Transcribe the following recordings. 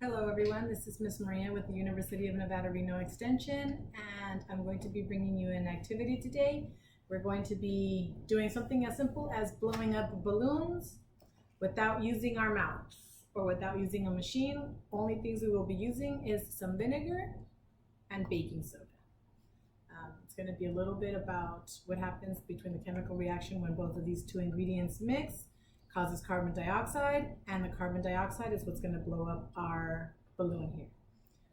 Hello everyone, this is Miss Maria with the University of Nevada, Reno Extension, and I'm going to be bringing you an activity today. We're going to be doing something as simple as blowing up balloons without using our mouths or without using a machine. Only things we will be using is some vinegar and baking soda. It's going to be a little bit about what happens between the chemical reaction when both of these two ingredients mix. Causes carbon dioxide, and the carbon dioxide is what's going to blow up our balloon here.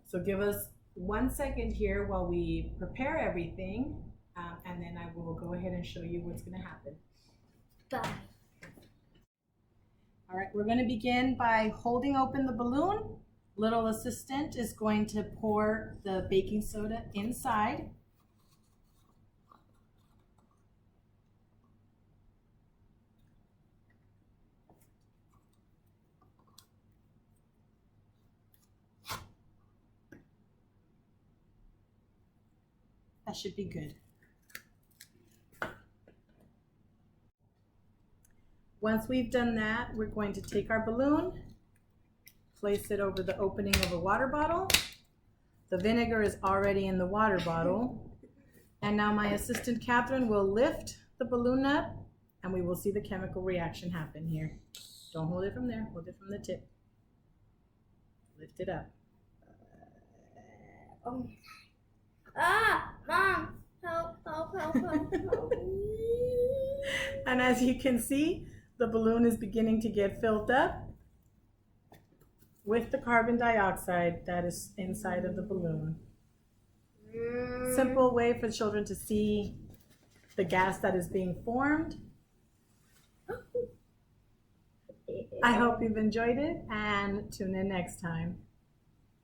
So give us 1 second here while we prepare everything, and then I will go ahead and show you what's going to happen. Bye. All right, we're going to begin by holding open the balloon. Little assistant is going to pour the baking soda inside. That should be good. Once we've done that, we're going to take our balloon, place it over the opening of a water bottle. The vinegar is already in the water bottle. And now my assistant Catherine will lift the balloon up and we will see the chemical reaction happen here. Don't hold it from there, hold it from the tip. Lift it up. Oh. Ah, Mom, help, help, help, help, help. And as you can see, the balloon is beginning to get filled up with the carbon dioxide that is inside of the balloon. Simple way for children to see the gas that is being formed. I hope you've enjoyed it and tune in next time.